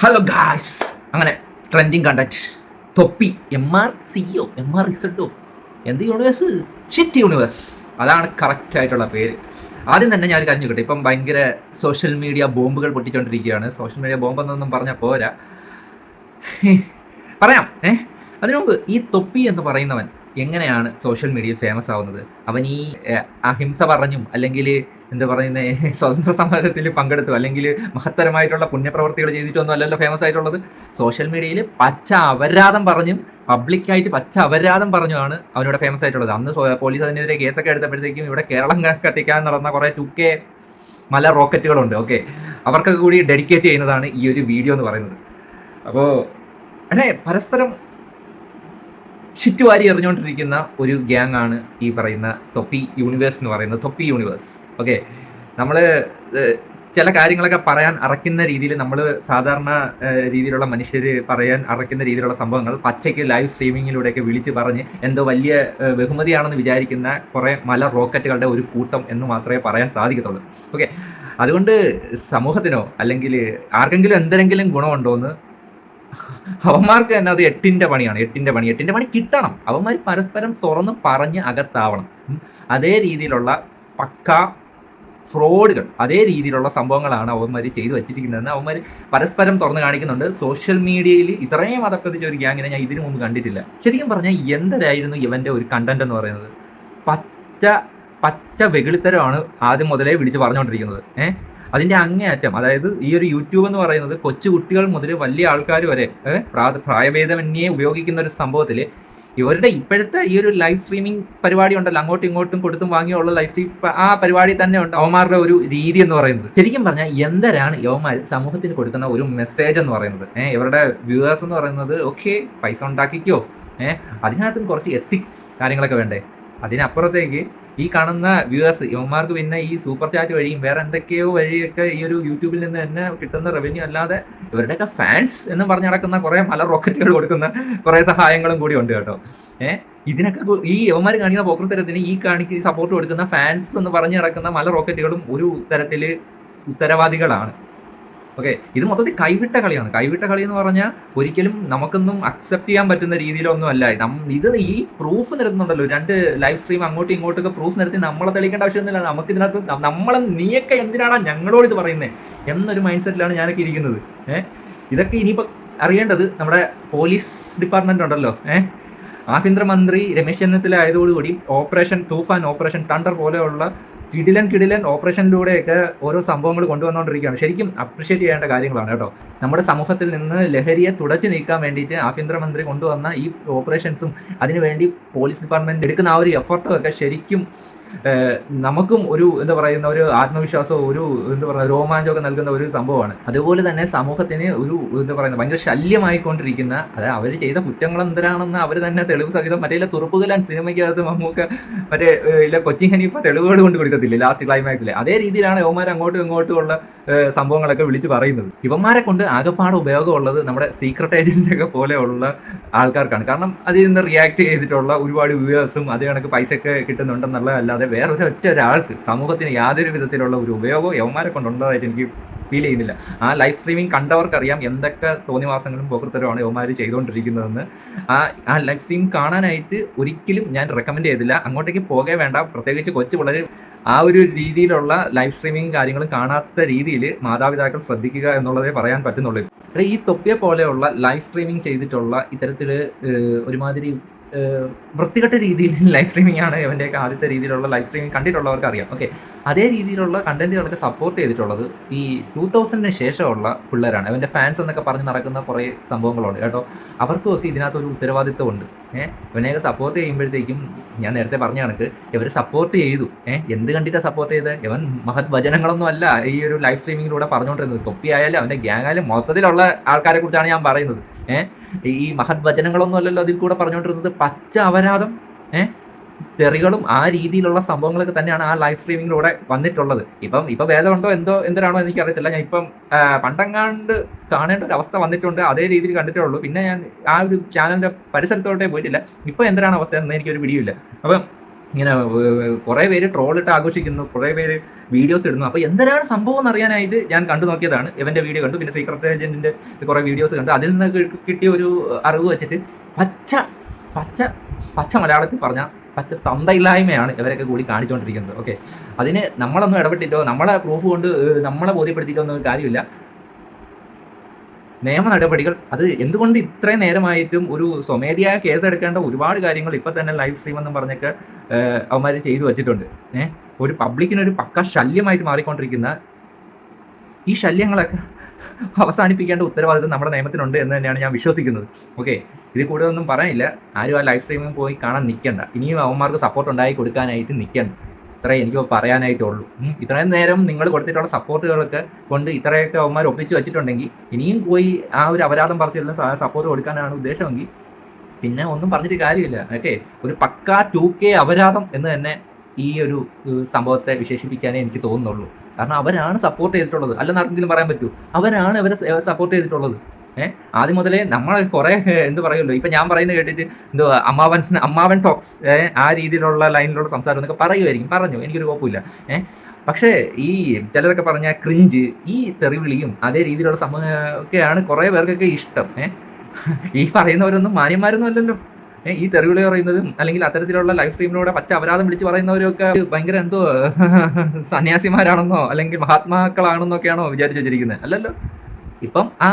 Hello guys, അങ്ങനെ trending content തൊപ്പി MR എന്ത് യൂണിവേഴ്സ്, ഷിറ്റ് യൂണിവേഴ്സ്, അതാണ് കറക്റ്റ് ആയിട്ടുള്ള പേര്. ആദ്യം തന്നെ ഞാൻ കരഞ്ഞു കിട്ടും. ഇപ്പം ഭയങ്കര സോഷ്യൽ മീഡിയ ബോംബുകൾ പൊട്ടിച്ചുകൊണ്ടിരിക്കുകയാണ്. സോഷ്യൽ മീഡിയ ബോംബെന്നൊന്നും പറഞ്ഞാൽ പോരാ, പറയാം. അതിനു മുമ്പ് ഈ തൊപ്പി എന്ന് പറയുന്നവൻ എങ്ങനെയാണ് സോഷ്യൽ മീഡിയയിൽ ഫേമസ് ആവുന്നത്? അവൻ ഈ അഹിംസ പറഞ്ഞും, അല്ലെങ്കിൽ എന്താ പറയുന്ന സ്വതന്ത്ര സമരത്തിൽ പങ്കെടുത്തു, അല്ലെങ്കിൽ മഹത്തരമായിട്ടുള്ള പുണ്യപ്രവർത്തികൾ ചെയ്തിട്ടൊന്നും അല്ലല്ലോ ഫേമസ് ആയിട്ടുള്ളത്. സോഷ്യൽ മീഡിയയിൽ പച്ച അപരാധം പറഞ്ഞും, പബ്ലിക്കായിട്ട് പച്ച അപരാധം പറഞ്ഞുമാണ് അവനിവിടെ ഫേമസ് ആയിട്ടുള്ളത്. അന്ന് പോലീസ് അതിനെതിരെ കേസൊക്കെ എടുത്തപ്പോഴത്തേക്കും ഇവിടെ കേരളം കത്തിക്കാൻ നടന്ന കുറേ 2K മല റോക്കറ്റുകളുണ്ട്. ഓക്കെ, അവർക്കൊക്കെ കൂടി ഡെഡിക്കേറ്റ് ചെയ്യുന്നതാണ് ഈ ഒരു വീഡിയോ എന്ന് പറയുന്നത്. അപ്പോൾ പരസ്പരം ചുറ്റുവാരി എറിഞ്ഞുകൊണ്ടിരിക്കുന്ന ഒരു ഗ്യാങ് ആണ് ഈ പറയുന്ന തൊപ്പി യൂണിവേഴ്സ് എന്ന് പറയുന്നത്. തൊപ്പി യൂണിവേഴ്സ്. ഓക്കെ, നമ്മൾ ചില കാര്യങ്ങളൊക്കെ പറയാൻ അറയ്ക്കുന്ന രീതിയിൽ, നമ്മൾ സാധാരണ രീതിയിലുള്ള മനുഷ്യർ പറയാൻ അറയ്ക്കുന്ന രീതിയിലുള്ള സംഭവങ്ങൾ പച്ചയ്ക്ക് ലൈവ് സ്ട്രീമിങ്ങിലൂടെയൊക്കെ വിളിച്ച് പറഞ്ഞ് എന്തോ വലിയ ബഹുമതിയാണെന്ന് വിചാരിക്കുന്ന കുറേ മല റോക്കറ്റുകളുടെ ഒരു കൂട്ടം എന്ന് മാത്രമേ പറയാൻ സാധിക്കത്തുള്ളൂ. ഓക്കെ, അതുകൊണ്ട് സമൂഹത്തിനോ അല്ലെങ്കിൽ ആർക്കെങ്കിലും എന്തെങ്കിലും ഗുണമുണ്ടോ എന്ന് അവന്മാർക്ക് തന്നെ അത് എട്ടിൻ്റെ പണി കിട്ടണം. അവന്മാർ പരസ്പരം തുറന്ന് പറഞ്ഞ് അകത്താവണം. അതേ രീതിയിലുള്ള പക്ക ഫ്രോഡുകൾ, അതേ രീതിയിലുള്ള സംഭവങ്ങളാണ് അവന്മാർ ചെയ്തു വെച്ചിരിക്കുന്നതെന്ന് അവന്മാർ പരസ്പരം തുറന്ന് കാണിക്കുന്നുണ്ട്. സോഷ്യൽ മീഡിയയിൽ ഇത്രയും അതപ്പതിച്ച ഒരു ഗ്യാങ്ങിനെ ഞാൻ ഇതിനു മുമ്പ് കണ്ടിട്ടില്ല. ശരിക്കും പറഞ്ഞാൽ എന്തരായിരുന്നു ഇവൻ്റെ ഒരു കണ്ടന്റ് എന്ന് പറയുന്നത്? പച്ച വെകിളിത്തരമാണ് ആദ്യം മുതലേ വിളിച്ച് പറഞ്ഞുകൊണ്ടിരിക്കുന്നത്. അതിൻ്റെ അങ്ങേയറ്റം, അതായത് ഈ ഒരു യൂട്യൂബ് എന്ന് പറയുന്നത് കൊച്ചു കുട്ടികൾ മുതൽ വലിയ ആൾക്കാർ വരെ പ്രായഭേദമന്യേ ഉപയോഗിക്കുന്ന ഒരു സംഭവത്തിൽ ഇവരുടെ ഇപ്പോഴത്തെ ഈ ഒരു ലൈവ് സ്ട്രീമിംഗ് പരിപാടി ഉണ്ടല്ലോ, അങ്ങോട്ടും ഇങ്ങോട്ടും കൊടുത്തും വാങ്ങിയുള്ള ലൈവ് സ്ട്രീം, ആ പരിപാടി തന്നെ ഉണ്ട് അവന്മാരുടെ ഒരു രീതി എന്ന് പറയുന്നത്. ശരിക്കും പറഞ്ഞാൽ എന്തരാണ് യവന്മാർ സമൂഹത്തിന് കൊടുക്കുന്ന ഒരു മെസ്സേജ് എന്ന് പറയുന്നത്? ഇവരുടെ വ്യൂവേഴ്സ് എന്ന് പറയുന്നത് ഓക്കെ പൈസ ഉണ്ടാക്കിക്കോ, അതിനകത്തും കുറച്ച് എത്തിക്സ് കാര്യങ്ങളൊക്കെ വേണ്ടേ? അതിനപ്പുറത്തേക്ക് ഈ കാണുന്ന വ്യൂവേഴ്സ് ഇവന്മാർക്ക് പിന്നെ ഈ സൂപ്പർ ചാറ്റ് വഴിയും വേറെ എന്തൊക്കെയോ വഴിയൊക്കെ ഈ ഒരു യൂട്യൂബിൽ നിന്ന് തന്നെ കിട്ടുന്ന റവന്യൂ അല്ലാതെ ഇവരുടെയൊക്കെ ഫാൻസ് എന്ന് പറഞ്ഞ് നടക്കുന്ന കുറേ മല റോക്കറ്റുകൾ കൊടുക്കുന്ന കുറേ സഹായങ്ങളും കൂടി ഉണ്ട് കേട്ടോ. ഇതിനൊക്കെ ഈ യവന്മാർ കാണിക്കുന്ന പോക്കൃത്തരത്തിന് ഈ സപ്പോർട്ട് കൊടുക്കുന്ന ഫാൻസ് എന്ന് പറഞ്ഞ് നടക്കുന്ന മല റോക്കറ്റുകളും ഒരു തരത്തിൽ ഉത്തരവാദികളാണ്. ഓക്കെ, ഇത് മൊത്തത്തിൽ കൈവിട്ട കളിയാണ്. കൈവിട്ട കളി എന്ന് പറഞ്ഞാൽ ഒരിക്കലും നമുക്കൊന്നും അക്സെപ്റ്റ് ചെയ്യാൻ പറ്റുന്ന രീതിയിലൊന്നും അല്ല. ഇത് ഈ പ്രൂഫ് നിരത്തുന്നുണ്ടല്ലോ, രണ്ട് ലൈവ് സ്ട്രീം അങ്ങോട്ടും ഇങ്ങോട്ടൊക്കെ പ്രൂഫ് നിരത്തി നമ്മളെ തെളിയിക്കേണ്ട ആവശ്യമൊന്നുമില്ല. നമുക്കിതിനകത്ത് നമ്മളെ നീയൊക്കെ എന്തിനാണ് ഞങ്ങളോട് ഇത് പറയുന്നത് എന്നൊരു മൈൻഡ് സെറ്റിലാണ് ഞാനൊക്കെ ഇരിക്കുന്നത്. ഇതൊക്കെ ഇനിയിപ്പോൾ അറിയേണ്ടത് നമ്മുടെ പോലീസ് ഡിപ്പാർട്ട്മെന്റ് ഉണ്ടല്ലോ. ആഭ്യന്തരമന്ത്രി രമേശ് ചെന്നിത്തല ആയതോടുകൂടി ഓപ്പറേഷൻ തൂഫാൻ, ഓപ്പറേഷൻ തണ്ടർ പോലെയുള്ള കിടിലൻ ഓപ്പറേഷനിലൂടെയൊക്കെ ഓരോ സംഭവങ്ങൾ കൊണ്ടുവന്നുകൊണ്ടിരിക്കുകയാണ്. ശരിക്കും അപ്രിഷ്യേറ്റ് ചെയ്യേണ്ട കാര്യങ്ങളാണ് കേട്ടോ. നമ്മുടെ സമൂഹത്തിൽ നിന്ന് ലഹരിയെ തുടച്ചു നീക്കാൻ വേണ്ടിയിട്ട് ആഭ്യന്തരമന്ത്രി കൊണ്ടുവന്ന ഈ ഓപ്പറേഷൻസും അതിനുവേണ്ടി പോലീസ് ഡിപ്പാർട്ട്മെന്റ് എടുക്കുന്ന ആ ഒരു എഫർട്ടും ഒക്കെ ശരിക്കും നമുക്കും ഒരു എന്താ പറയുന്ന ഒരു ആത്മവിശ്വാസവും ഒരു എന്താ പറയുക രോമാഞ്ചമൊക്കെ നൽകുന്ന ഒരു സംഭവമാണ്. അതുപോലെ തന്നെ സമൂഹത്തിന് ഒരു എന്താ പറയുന്നത് ഭയങ്കര ശല്യമായിക്കൊണ്ടിരിക്കുന്ന, അതായത് അവർ ചെയ്ത കുറ്റങ്ങൾ എന്തരാണെന്ന് അവർ തന്നെ തെളിവ് സഹിതം മറ്റേ തുറുപ്പുകലാൻ സിനിമയ്ക്കകത്ത് നമുക്ക് മറ്റേ ഇല്ല കൊച്ചിൻ ഹനീഫ തെളിവുകൾ കൊണ്ട് കൊടുക്കത്തില്ലേ ലാസ്റ്റ് ക്ലൈമാക്സിൽ, അതേ രീതിയിലാണ് ഇവന്മാർ അങ്ങോട്ടും ഇങ്ങോട്ടും ഉള്ള സംഭവങ്ങളൊക്കെ വിളിച്ച് പറയുന്നത്. ഇവന്മാരെ കൊണ്ട് ആകെപ്പാട് ഉപയോഗമുള്ളത് നമ്മുടെ സീക്രട്ട് ഏജന്റൊക്കെ പോലെയുള്ള ആൾക്കാർക്കാണ്. കാരണം അതിൽ നിന്ന് റിയാക്ട് ചെയ്തിട്ടുള്ള ഒരുപാട് വ്യൂവേഴ്സും അതേ കണക്ക് പൈസയൊക്കെ കിട്ടുന്നുണ്ടെന്നുള്ളതല്ലാതെ വേറെ ഒരാൾക്ക് സമൂഹത്തിന് യാതൊരു വിധത്തിലുള്ള ഒരു ഉപയോഗവും യവന്മാരെ കൊണ്ടുള്ളതായിട്ട് എനിക്ക് ഫീൽ ചെയ്യുന്നില്ല. ആ ലൈവ് സ്ട്രീമിംഗ് കണ്ടവർക്കറിയാം എന്തൊക്കെ തോന്നിവാസങ്ങളും പോക്കൃത്തരമാണ് യവന്മാർ ചെയ്തുകൊണ്ടിരിക്കുന്നതെന്ന്. ആ ലൈവ് സ്ട്രീം കാണാനായിട്ട് ഒരിക്കലും ഞാൻ റെക്കമെൻഡ് ചെയ്തില്ല. അങ്ങോട്ടേക്ക് പോകേ വേണ്ട. പ്രത്യേകിച്ച് കൊച്ചു പിള്ളേർ ആ ഒരു രീതിയിലുള്ള ലൈവ് സ്ട്രീമിംഗ് കാര്യങ്ങൾ കാണാത്ത രീതിയിൽ മാതാപിതാക്കൾ ശ്രദ്ധിക്കുക എന്നുള്ളതേ പറയാൻ പറ്റുന്നുള്ളൂ. ഈ തൊപ്പിയെ പോലെയുള്ള ലൈവ് സ്ട്രീമിംഗ് ചെയ്തിട്ടുള്ള ഇത്തരത്തിൽ ഒരുമാതിരി വൃത്തികെട്ട രീതിയിൽ ലൈവ് സ്ട്രീമിംഗ് ആണ് ഇവൻ്റെയൊക്കെ ആദ്യത്തെ രീതിയിലുള്ള ലൈവ് സ്ട്രീമിംഗ് കണ്ടിട്ടുള്ളവർക്ക് അറിയാം. ഓക്കെ, അതേ രീതിയിലുള്ള കണ്ടന്റുകളൊക്കെ സപ്പോർട്ട് ചെയ്തിട്ടുള്ളത് ഈ 2000-ന് ശേഷമുള്ള പിള്ളേരാണ്. അവൻ്റെ ഫാൻസ് എന്നൊക്കെ പറഞ്ഞ് നടക്കുന്ന കുറേ സംഭവങ്ങളുണ്ട് കേട്ടോ. അവർക്കുമൊക്കെ ഇതിനകത്തൊരു ഉത്തരവാദിത്വമുണ്ട്. ഇവനെയൊക്കെ സപ്പോർട്ട് ചെയ്യുമ്പോഴത്തേക്കും ഞാൻ നേരത്തെ പറഞ്ഞ കണക്ക് ഇവർ സപ്പോർട്ട് ചെയ്തു. എന്ത് കണ്ടിട്ടാണ് സപ്പോർട്ട് ചെയ്തത്? ഇവൻ മഹത് വചനങ്ങളൊന്നും അല്ല ഈ ഒരു ലൈവ് സ്ട്രീമിങ്ങിലൂടെ പറഞ്ഞുകൊണ്ടിരുന്നത്. തൊപ്പി ആയാലും അവൻ്റെ ഗ്യാങ് ആയാലും മൊത്തത്തിലുള്ള ആൾക്കാരെ കുറിച്ചാണ് ഞാൻ പറയുന്നത്. ഈ മഹത് വചനങ്ങളൊന്നും അല്ലല്ലോ അതിൽ കൂടെ പറഞ്ഞുകൊണ്ടിരുന്നത്. പച്ച അപരാധം, തെറികളും ആ രീതിയിലുള്ള സംഭവങ്ങളൊക്കെ തന്നെയാണ് ആ ലൈവ് സ്ട്രീമിങ്ങിലൂടെ വന്നിട്ടുള്ളത്. ഇപ്പം ഭേദമുണ്ടോ എന്തരാണോ എനിക്കറിയത്തില്ല. ഞാൻ ഇപ്പം പണ്ടങ്ങാണ്ട് കാണേണ്ട ഒരു അവസ്ഥ വന്നിട്ടുണ്ട്, അതേ രീതിയിൽ കണ്ടിട്ടേ ഉള്ളൂ. പിന്നെ ഞാൻ ആ ഒരു ചാനലിൻ്റെ പരിസരത്തോട്ടേ പോയിട്ടില്ല. ഇപ്പം എന്തരാണ് അവസ്ഥ എന്ന് എനിക്കൊരു പിടിയില്ല. അപ്പം ഇങ്ങനെ കുറേ പേര് ട്രോളിട്ട് ആഘോഷിക്കുന്നു, കുറേ പേര് വീഡിയോസ് ഇടുന്നു. അപ്പോൾ എന്തിനാണ് സംഭവം എന്ന് അറിയാനായിട്ട് ഞാൻ കണ്ടു നോക്കിയതാണ്. ഇവൻ്റെ വീഡിയോ കണ്ടു, പിന്നെ സീക്രട്ട് ഏജൻറ്റിൻ്റെ കുറേ വീഡിയോസ് കണ്ടു. അതിൽ നിന്ന് കിട്ടിയ ഒരു അറിവ് വെച്ചിട്ട് പച്ച പച്ച പച്ച മലയാളത്തിൽ പറഞ്ഞാൽ പച്ച തന്തയില്ലായ്മയാണ് ഇവരൊക്കെ കൂടി കാണിച്ചുകൊണ്ടിരിക്കുന്നത്. ഓക്കെ, അതിന് നമ്മളൊന്നും ഇടപെട്ടിട്ടോ നമ്മളെ പ്രൂഫ് കൊണ്ട് നമ്മളെ ബോധ്യപ്പെടുത്തിയിട്ടോ ഒന്നും കാര്യമില്ല. നിയമ നടപടികൾ അത് എന്തുകൊണ്ട് ഇത്രയും നേരമായിട്ടും ഒരു സ്വമേധിയായ കേസ് എടുക്കേണ്ട ഒരുപാട് കാര്യങ്ങൾ ഇപ്പം തന്നെ ലൈവ് സ്ട്രീം എന്നും പറഞ്ഞൊക്കെ അവന്മാർ ചെയ്തു വച്ചിട്ടുണ്ട്. ഒരു പബ്ലിക്കിനൊരു പക്ക ശല്യമായിട്ട് മാറിക്കൊണ്ടിരിക്കുന്ന ഈ ശല്യങ്ങളൊക്കെ അവസാനിപ്പിക്കേണ്ട ഉത്തരവാദിത്വം നമ്മുടെ നിയമത്തിനുണ്ട് എന്ന് തന്നെയാണ് ഞാൻ വിശ്വസിക്കുന്നത്. ഓക്കെ, ഇതിൽ കൂടുതൽ ഒന്നും പറയാനില്ല. ആരും ആ ലൈവ് സ്ട്രീമിൽ പോയി കാണാൻ നിൽക്കണ്ട. ഇനിയും അവന്മാർക്ക് സപ്പോർട്ട് ഉണ്ടായി കൊടുക്കാനായിട്ട് നിൽക്കണ്ട. ഇത്രേ എനിക്ക് പറയാനായിട്ടുള്ളൂ. ഇത്രയും നേരം നിങ്ങൾ കൊടുത്തിട്ടുള്ള സപ്പോർട്ടുകളൊക്കെ കൊണ്ട് ഇത്രയൊക്കെ അവന്മാർ ഒപ്പിച്ച് വെച്ചിട്ടുണ്ടെങ്കിൽ ഇനിയും പോയി ആ ഒരു അപരാധം പറിച്ചിട്ടുള്ള സപ്പോർട്ട് കൊടുക്കാനാണ് ഉദ്ദേശമെങ്കിൽ പിന്നെ ഒന്നും പറഞ്ഞിട്ട് കാര്യമില്ല. ഓക്കെ, ഒരു പക്കാ 2K അപരാധം എന്ന് തന്നെ ഈ ഒരു സംഭവത്തെ വിശേഷിപ്പിക്കാനേ എനിക്ക് തോന്നുന്നുള്ളൂ. കാരണം അവരാണ് സപ്പോർട്ട് ചെയ്തിട്ടുള്ളത്, അല്ലെന്ന് ആർക്കെങ്കിലും പറയാൻ പറ്റൂ? അവരാണ് അവരെ സപ്പോർട്ട് ചെയ്തിട്ടുള്ളത്. ആദ്യം മുതലേ നമ്മൾ കുറേ എന്ത് പറയുമല്ലോ, ഇപ്പം ഞാൻ പറയുന്നത് കേട്ടിട്ട് എന്തോ അമ്മാവൻ ടോക്സ് ആ രീതിയിലുള്ള ലൈനിലുള്ള സംസാരം എന്നൊക്കെ പറയുമായിരിക്കും. പറഞ്ഞു, എനിക്കൊരു കുഴപ്പമില്ല. പക്ഷേ ഈ ചിലരൊക്കെ പറഞ്ഞ ക്രിഞ്ച്, ഈ തെറിവിളിയും അതേ രീതിയിലുള്ള ഒക്കെയാണ് കുറേ പേർക്കൊക്കെ ഇഷ്ടം. ഈ പറയുന്നവരൊന്നും മാന്യന്മാരൊന്നും അല്ലല്ലോ. ഈ തെറിവിളി പറയുന്നതും അല്ലെങ്കിൽ അത്തരത്തിലുള്ള ലൈവ് സ്ട്രീമിലൂടെ പച്ച അപരാധം വിളിച്ച് പറയുന്നവരൊക്കെ ഭയങ്കര എന്തോ സന്യാസിമാരാണെന്നോ അല്ലെങ്കിൽ മഹാത്മാക്കളാണെന്നൊക്കെയാണോ വിചാരിച്ചു വെച്ചിരിക്കുന്നത്? അല്ലല്ലോ. ഇപ്പം ആ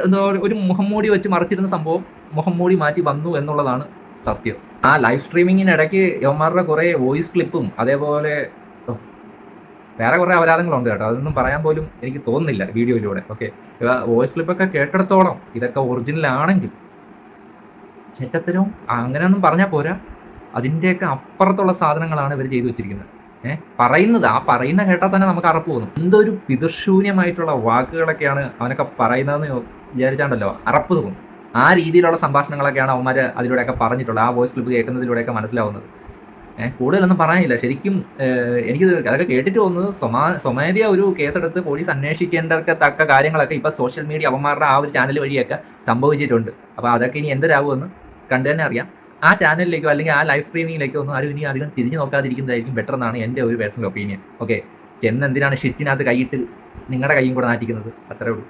എന്തോ ഒരു മുഖംമൂടി വെച്ച് മറച്ചിരുന്ന സംഭവം മുഖംമൂടി മാറ്റി വന്നു എന്നുള്ളതാണ് സത്യം. ആ ലൈവ് സ്ട്രീമിങ്ങിനിടയ്ക്ക് യവന്മാരുടെ കുറേ വോയിസ് ക്ലിപ്പും അതേപോലെ വേറെ കുറേ അപരാധങ്ങളുണ്ട് കേട്ടോ. അതൊന്നും പറയാൻ പോലും എനിക്ക് തോന്നുന്നില്ല വീഡിയോയിലൂടെ. ഓക്കെ, വോയിസ് ക്ലിപ്പൊക്കെ കേട്ടെടുത്തോളം ഇതൊക്കെ ഒറിജിനൽ ആണെങ്കിൽ ചെറ്റത്തരവും അങ്ങനെയൊന്നും പറഞ്ഞാൽ പോരാ, അതിൻ്റെയൊക്കെ അപ്പുറത്തുള്ള സാധനങ്ങളാണ് ഇവർ ചെയ്തു വെച്ചിരിക്കുന്നത്. പറയുന്നത് ആ പറയുന്ന കേട്ടാൽ തന്നെ നമുക്ക് അറപ്പ് തോന്നും. എന്തൊരു പിതൃശൂന്യമായിട്ടുള്ള വാക്കുകളൊക്കെയാണ് അവനൊക്കെ പറയുന്നതെന്ന് വിചാരിച്ചാണ്ടല്ലോ അറപ്പ് തോന്നും. ആ രീതിയിലുള്ള സംഭാഷണങ്ങളൊക്കെയാണ് അവന്മാർ അതിലൂടെയൊക്കെ പറഞ്ഞിട്ടുള്ളത്. ആ വോയിസ് ക്ലിപ്പ് കേൾക്കുന്നതിലൂടെയൊക്കെ മനസ്സിലാവുന്നത്. കൂടുതലൊന്നും പറയാനില്ല. ശരിക്കും എനിക്ക് അതൊക്കെ കേട്ടിട്ട് തോന്നുന്നത് സ്വമേധയ ഒരു കേസെടുത്ത് പോലീസ് അന്വേഷിക്കേണ്ടതൊക്കെ തക്ക കാര്യങ്ങളൊക്കെ ഇപ്പോൾ സോഷ്യൽ മീഡിയ അവന്മാരുടെ ആ ഒരു ചാനൽ വഴിയൊക്കെ സംഭവിച്ചിട്ടുണ്ട്. അപ്പോൾ അതൊക്കെ ഇനി എന്തരാകുമെന്ന് കണ്ടു തന്നെ അറിയാം. ആ ചാനലിലേക്കോ അല്ലെങ്കിൽ ആ ലൈവ് സ്ട്രീമിങ്ങിലേക്കോ ഒന്നും ആരും ഇനി അധികം തിരിഞ്ഞു നോക്കാതിരിക്കുന്നതായിരിക്കും ബെറ്റർ എന്നാണ് എൻ്റെ ഒരു പേഴ്സണൽ ഒപ്പീനിയൻ. ഓക്കെ, ചെന്ന് എന്തിനാണ് ഷിറ്റിനകത്ത് കൈയിട്ട് നിങ്ങളുടെ കൈയും കൂടെ നാട്ടിക്കുന്നത്? അത്രേ ഉള്ളൂ.